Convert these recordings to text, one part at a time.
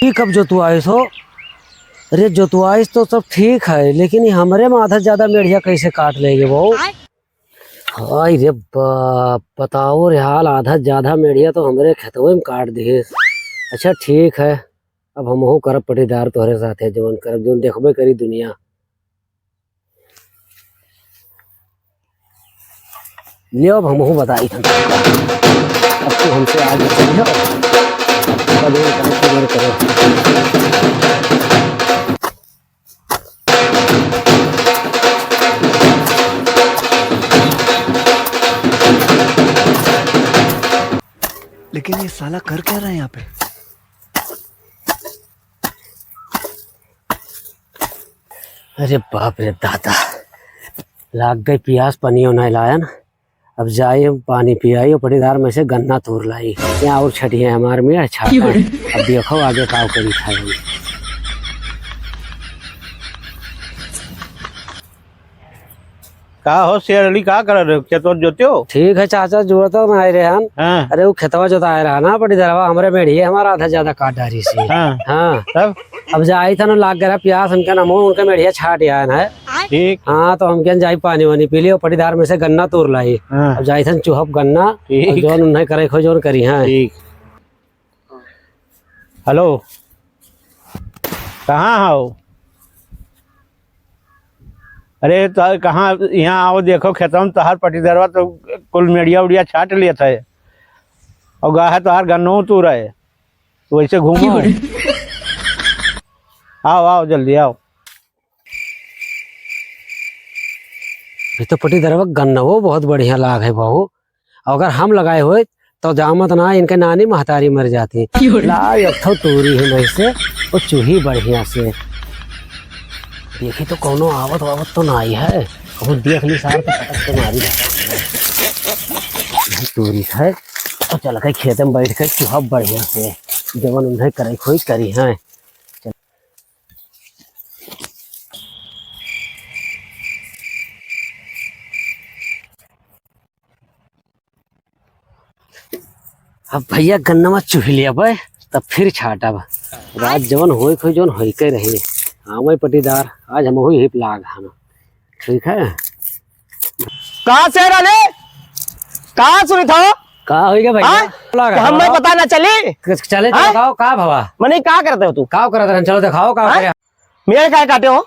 ई कब जोतवाइस हो? अरे जोतवाइस तो सब ठीक है, लेकिन ये हमरे में आधा ज्यादा मेढ़िया कैसे काट लेंगे वो? हाय रे बाप, बताओ रे हाल, आधा ज्यादा मेढ़िया तो हमरे खेतवे में काट दिए। अच्छा ठीक है, अब हमहू करब पटीदार तोहरे साथे, जवन करब जोन देखबे करी दुनिया। लियो अब हमहू बताई था, अब तो हमसे आगे चलियो, करो। लेकिन ये साला कर क्या रहा है यहाँ पे? अरे बाप रे दादा, लाग गई प्यास, पनियो नहीं लाया ना। अब जाइए पानी पियाई और पटीदार में से गन्ना तोड़ लाई। यहाँ और छठिए हमारे में अच्छा। अब देखो आगे काव करी खाएंगे। का हो शेर अली, का कर रहे हो? खेतवा जोते हो? ठीक है चाचा, जोड़ता मैं आए रहन। हाँ। अरे वो खेतवा जोता आए रहा ना पटीदारवा, हमारे मेढ़िए हमारा आधा ज्यादा काट डारी से। हाँ। हाँ तब अब जाई था ना, लाग गया प्यास, हमके ना मुँह उनके मेढ़िया छाट आया है। ठीक। हाँ तो हम क्या जाई पानी वानी पी लियो, पटीदार में से गन्ना तोड़ लाई। हाँ। अब जाई था चुहप गन्ना, जोन उन्हें करे खो जोन करी। हाँ ठीक। हेलो, कहाँ हो? अरे तो कहाँ, यहाँ आओ, देखो खेतों में तोहार पटीदारवा तो कुल मेड़िया उड़िया छाट लिया था, और गाह तोहार गन्नो तू रहे, वैसे घूमो। आओ आओ जल्दी आओ। ये तो पटीदारवा गन्ना वो बहुत बढ़िया लाग है बहू, अगर हम लगाए हुए तो जामत ना इनके नानी महतारी मर जाती। ला तूरी है वैसे वो चूही बढ़िया से देखी तो कोनो आवत वावत तो ना आई है, वो देख ली सार तो पटक के मारी तूरी है। तो चल के खेत में बैठ कर चूहा बढ़िया से जवन उन्हें करे खोई करी है। अब भैया गन्ना में चूह लिया भाई, तब फिर छाटा रात जवन होई खोई जवन होई के रही। हाँ मैं पटीदार आज हम हुई हिप लाग खाना, ठीक है। कहाँ से रहे? कहाँ सुनी था? कहाँ होई भैया? हमें पता ना चली। चले दिखाओ का भवा, मने क्या करते हो तू? का करत रहन, चलो दिखाओ का करे। मेरे काहे काटे हो?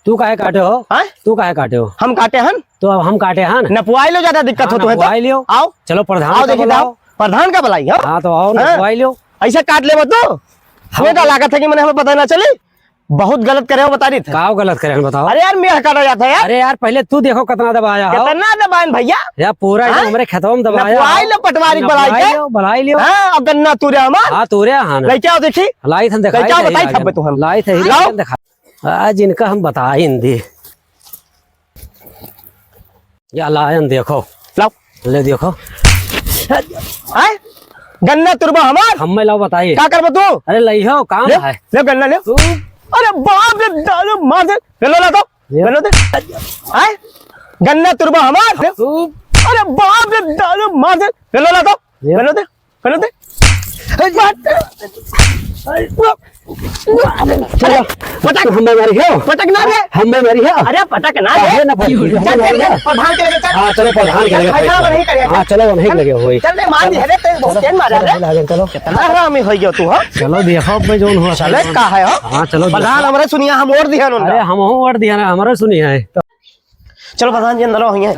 तू काहे काटे हो? तू काहे काटे हो? हम काटे हन तो अब हम काटे हन। नपवाई लो, ज्यादा दिक्कत हो तो नपवाई लियो। आओ चलो प्रधान आओ, देखिए बुलाओ। प्रधान का बुलाई। हाँ तो आओ नपवाई लियो। ऐसे काट ले तो हमें क्या लागत है कि मैंने हमें पता ना चले। बहुत गलत करे हो, बता रही थे। का गलत करे बताओ। अरे यार मेरा काटा जाता है यार। अरे यार पहले तू देखो कितना दबाया, कितना दबाएं भैया यार पूरा एकदम हमारे खेतों में दबाया। नपवाई लो, पटवारी बुलाई लियो। हां अब गन्ना तूरे हमार। हां तूरे हां ले क्या देखी लाई थन दिखाई, क्या बताई थब्बे तू हम लाई थे दिखा आज इनका हम बता हिंदी या लायन देखो, लाओ ले देखो। हैं गन्ना तुरबा हमार, हम में लाओ बताइए क्या करबो तू? अरे लई हो काम है, ले गन्ना ले। अरे बाप रे, डालो मार दे, गन्ना ला दो, गन्ना दे। हैं गन्ना तुरबा हमार। अरे बाप रे, डालो मार दे, गन्ना ला दो, गन्ना दे, गन्ना दे। पटक हमें मारी हो, पटक ना रे, हमें मारी हो। अरे पटक ना रे, प्रधान के लगे। हाँ चलो प्रधान के लगे। हाँ चलो वहीं लगे हुए। चल रे मार दे रे, तेरे बहुत तेज मारा रे। चलो कितना हरामी हो गया तू? हां चलो देखो अब जोन हुआ चले का है। हाँ चलो प्रधान हमारे सुनिया, हम और दिया। अरे हम और दिया ना, हमारा सुनी है। चलो प्रधान जी अंदर होइए।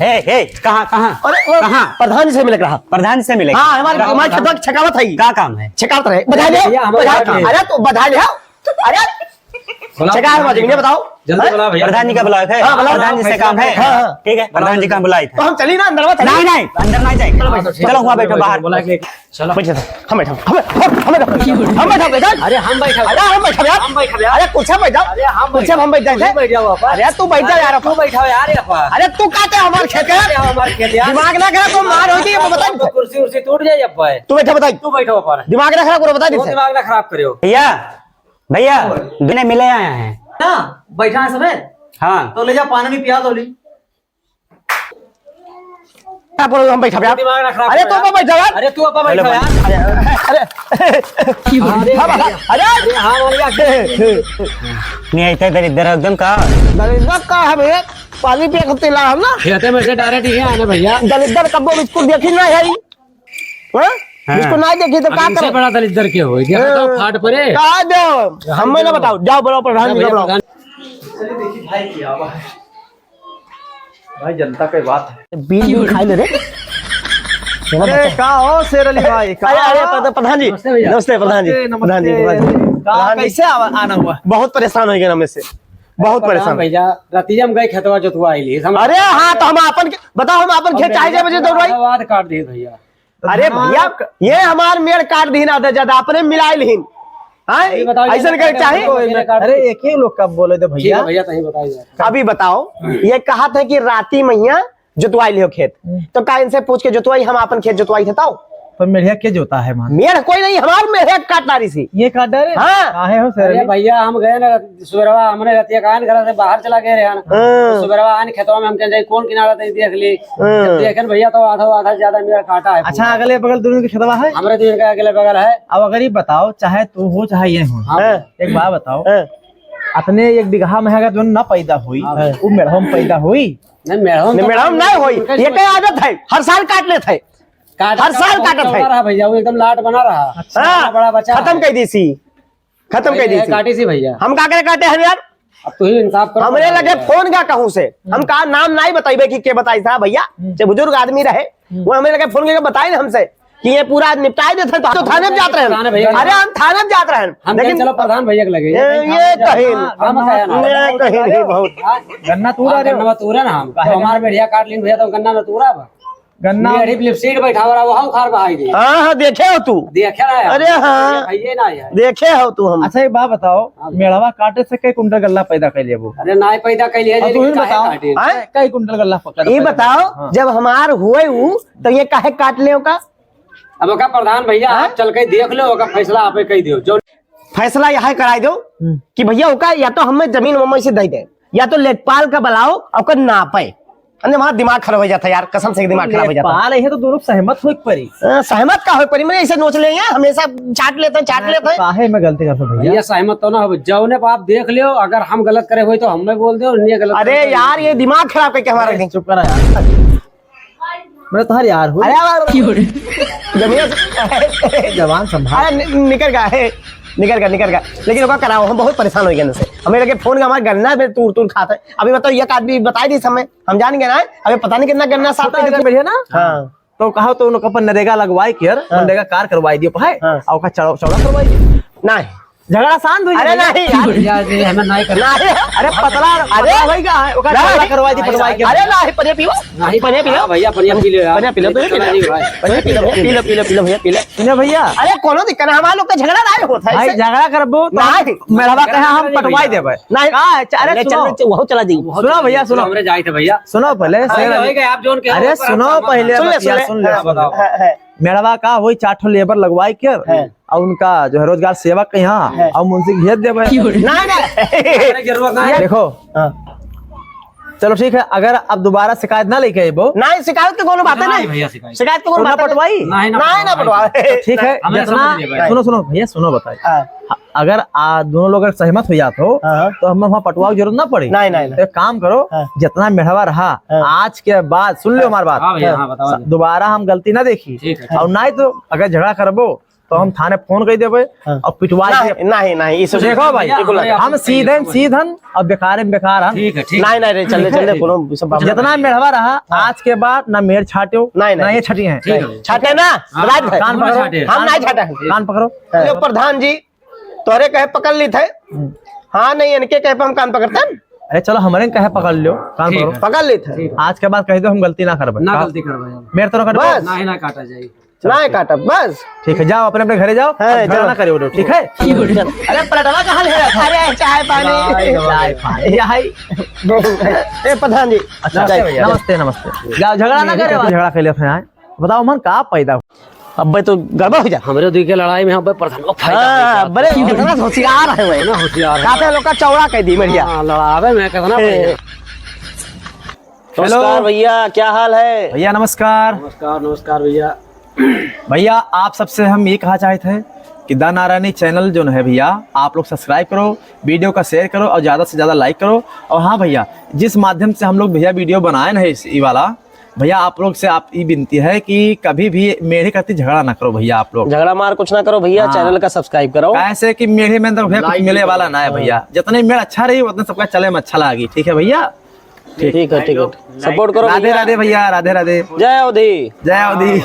हे कहाँ कहाँ? अरे कहां? प्रधान जी से मिल रहा। प्रधान से मिले? हां हमारे खेत छकावत है। क्या काम है? छकावत रहे, बधाई ले। अरे तो बधाई ले। अरे छका है मजने बताओ जल्दी बुला भैया। प्रधान जी का बुलाए थे? प्रधान जी से काम है। ठीक है प्रधान जी का बुलाए थे। तो हम चली ना अंदर में? नहीं नहीं अंदर नहीं जाए, चलो वहाँ बैठो बाहर। चलो बैठो, हम बैठो, हम बैठो बेटा। अरे हम बैठा, अरे हम बैठो यार, हम बैठो यार। अरे कुछ बैठ जाओ। अरे हम बैठ जाए। बैठ जाओ। अरे तू बैठ जा यार, तू बैठा यार। अरे तू काटे हमारे खेत है, हमारे खेत यार। दिमाग ना खराब, तो मार होगी ये बता। कुर्सी उर्सी टूट जाए अब। तू बैठा बता, तू बैठो ऊपर, दिमाग ना खराब करो, बता दे। दिमाग ना खराब करियो भैया। भैया बिना मिले आए हैं ना, बैठा है समय। हाँ तो ले जा पानी भी पिया दो ली। बोलो हम बैठा यार। दिमाग ना खराब अरे कर तो यार। बैठ जा यार। अरे तू अपा बैठ यार। अरे अरे अरे हाँ मालिया नहीं ऐसे दरिद्र एकदम का दलिद्र का है भैया, पानी पे खत्ते ला हम ना खेते में से डायरेक्ट ही आने भैया। दलिद्र कब बिस्कुट देखी ना है बिस्कुट ना देखी तो क्या इनसे करो बड़ा दलिद्र के हो देखा तो फाट पड़े। कहा दो हमें ना बताओ, जाओ बोलो प्रधान जी को बुलाओ। भाई जनता की बात है। बिल खाई ले रे। का हो शेर अली भाई का? अरे अरे प्रधान जी नमस्ते भैया। नमस्ते प्रधान जी प्रधान जी प्रधान जी कैसे आना हुआ? बहुत परेशान हो गए ना में से, बहुत परेशान। भैया रतिया में गए खेतवा जोतवा आइली। अरे हाँ तो हम अपन बताओ, हम अपन खेत चाहे बजे दौड़ाई। आवाज काट दी भैया। अरे भैया ये हमार मेड़ काट दीन आधा ज्यादा अपने मिलाइल हिन ऐसा करे चाहे। अरे एक ही लोग कब बोले थे भैया? भैया तही बताइए। अभी बताओ, ये कहा था कि राती मैया जोतवाई हो खेत, तो का इनसे पूछ के जोतवाई हम अपन खेत जोतवाई था। तो मेढ़िया के जोता है मान? मेड़ कोई नहीं, हमार मेढ़ काट रही सी। ये काट डरे? हाँ। काहे हो शेर अरे अली? भैया हम गए ना सुबरवा, हमने रतिया कान घर से बाहर चला गए रहे हाँ। सुबरवा आने खेतवा में हम कह कौन किनारा था देख ली। देखे भैया तो आधा ज्यादा मेरा काटा है। अच्छा अगले बगल दोनों के खेतवा है? हमारे दिन का अगले बगल है। अब अगर ये बताओ, चाहे तू हो चाहे ये हो, हाँ। एक बात बताओ, हाँ। अपने एक बीघा में अगर जो ना पैदा हुई वो मेढ़ों में पैदा हुई? नहीं मैडम मैडम नहीं होई, ये क्या आदत है, हर साल काट लेते हैं। हर साल काटत है रहा भैया, वो एकदम लाट बना रहा। हाँ, बड़ा बच्चा खत्म कर दी सी, खत्म कर दी सी। काटी सी भैया। हम का करे काटे हैं यार? अब तू ही इंसाफ करो। हमरे लगे फोन का कहूं से हम का नाम नहीं बताइबे कि के बताई था भैया, जो बुजुर्ग आदमी रहे वो हमें लगे फोन करके बताई ना हमसे कि ये पूरा निपटाए देते तो थाने में जाते रहे। अरे हम थाने में जाते रहे, हम लेकिन चलो प्रधान भैया के लगे ये कहीं हम कहीं नहीं बहुत गन्ना तूरा रे? गन्ना तूरा ना हम तो हमारे बढ़िया काट लीन भैया तो गन्ना में तूरा बा गन्ना मेरी फ्लिप सीट बैठा रहा वो खार बहाई दी हाँ हाँ देखे हो तू, देखे ना यार। अरे हाँ भैया ना यार। देखे हो तू हम। अच्छा एक बात बताओ, मेढ़वा काटे से कई कुंटल गल्ला पैदा कर लिया वो? अरे ना पैदा कैली है तू ही लेकिन काहे बताओ, काटे? हैं? कई कुंटल गल्ला पकड़ ये बताओ जब हमार हुए तो ये काहे काट ले का? अब का प्रधान भैया आप चल के देख लो ओका फैसला आपे कह दियो जो फैसला यहाँ कराई दो कि भैया ओका या तो हमें जमीन मम्मी से दे दे, या तो लेखपाल का बुलाओ और नापे। अरे वहाँ दिमाग खराब हो जाता है यार, कसम से दिमाग खराब हो जाता है। पाल है तो दोनों सहमत हो परी। सहमत का हो परी, मैं ऐसे नोच लेंगे हमेशा, चाट लेते हैं। काहे में गलती करता भैया? भैया सहमत तो ना हो जौने आप देख लियो, अगर हम गलत करे हुए तो हमें बोल दो, नहीं गलत अरे यार ये दिमाग खराब करके हमारा दिन। चुप करा यार, मैं तुम्हारी यार हूँ। अरे जमीन जवान संभाल। निकल गया है, निकल गया लेकिन ओका कराओ, हम बहुत परेशान हो गए से। हमें लगे फोन का हमारा गन्ना में तूर खाता है। अभी बताओ एक आदमी बताई दी समय, हम जान गए ना अभी पता नहीं कितना गन्ना साफ कर बढ़िया ना? हाँ तो कहा तो उनको अपन नरेगा लगवाई के मनरेगा कार करवाई दियो है हाँ। और का चौड़ा करवाई दियो। नहीं झगड़ा आसान हुई। अरे नहीं यार, भैया जी हमें नहीं करना। नहीं अरे पतला अरे भाई का है ओका चौड़ा करवाई दी पटवाई के। अरे नहीं पनिया पीओ, नहीं पनिया पी लो हाँ भैया पनिया पी लो यार। पनिया पी लो चला जी भाई। पनिया पी लो भैया पी लो। सुनिए भैया, अरे कोनो दिक्कत नहीं, हमारे लोग का झगड़ा नहीं होता है भाई इससे। झगड़ा करबो तो नहीं। मेरा कहे हम पटवाई देबे। नहीं का है? अरे सुनो वो चला दी। सुनो भैया, सुनो हमरे जाए थे भैया। सुनो पहले आप जोन के अरे सुनो पहले सुन ले, बतिया, सुन ले। बताओ। मेड़वा का वही 4 लेबर लगवाई के और उनका जो है रोजगार सेवक के यहाँ और मुंशी भेज देवे। नहीं जरूरत नहीं। देखो चलो ठीक है, अगर अब दोबारा शिकायत ना लेके आइबो नहीं शिकायत की कोनो बात है नहीं भैया शिकायत शिकायत की कोनो तो ना बात है पटवाई? नहीं ना पटवा। ठीक है, हमें जितना समझ लिए भाई। सुनो भैया सुनो बताइए, अगर दोनों लोग अगर सहमत हो जाते हो हाँ। तो हमें वहाँ पटवा की जरूरत ना पड़ी। नहीं। तो एक काम करो, हाँ। जितना मेढ़वा रहा आज के बाद सुन लो हमारी हाँ भैया हाँ बात, बताओ। दोबारा हम गलती ना देखी ठीक है। और नहीं तो अगर झगड़ा करबो तो हम थाने फोन कर देवे और पिटवा देबे। नहीं इस देखो भाई भैया, हम सीधन और बेकार में बेकार हम। ठीक है ठीक है। नहीं चल कोनो सब बात जितना मेढ़वा रहा आज के बाद ना मेढ़ छाटो नहीं। ना ये छठी है। ठीक है। छाटे ना हाँ, रात भर। कान हम पकड़ो, छाटे। हम नहीं छाटा है। कान पकड़ो। यो प्रधान जी तोरे कहे पकड़ ली थे, हाँ नहीं इनके कहे पे हम कान पकड़ते हैं। अरे चलो हमारे कहे पकड़ लो, कान ठीक पकड़ो। है। पकड़ ली थे आज के बाद कह दो हम गलती ना करबे। ना गलती कर भैया। मेरे तो ना करबो। बस। ना ही ना काटा जाए। नहीं काटा बस। ठीक है, जाओ अपने अपने घरे जाओ, है, अब झगड़ा जाओ। ना करियो, ठीक है? अरे पलटवा कहाँ ले रहा था? अरे चाय पानी ए प्रधान जी अच्छा नमस्ते नमस्ते। जाओ झगड़ा ना करे, झगड़ा कर लिया यहाँ। बताओ मन का पैदा अब भाई तो गड़बड़ हो जा। हमरे दुई के लड़ाई में हम प्रधान को फायदा हाँ, बड़े कितना होशियार है भाई ना होशियार है। काते लोग का चौड़ा कह दी बढ़िया। हाँ, लड़ावे में कितना नमस्कार भैया, क्या हाल है? भैया नमस्कार। नमस्कार नमस्कार भैया। भैया आप सबसे हम ये कहा चाहते हैं कि द नारायणी चैनल जो है भैया, आप लोग सब्सक्राइब करो, वीडियो का शेयर करो और ज़्यादा से ज़्यादा लाइक करो। और हाँ भैया, जिस माध्यम से हम लोग भैया वीडियो बनाए ना ये वाला, भैया आप लोग से आप ये विनती है कि कभी भी मेरे करती झगड़ा ना करो भैया। आप लोग झगड़ा मार कुछ ना करो भैया, चैनल का सब्सक्राइब करो। ऐसे कि मेरे में तो भैया कुछ मिले वाला ना है भैया, जितने मेरा अच्छा रही उतना सबका चले में अच्छा लगी। ठीक है भैया, ठीक है, सपोर्ट करो। राधे राधे भैया, राधे राधे, जय अवधि। जय अवधि।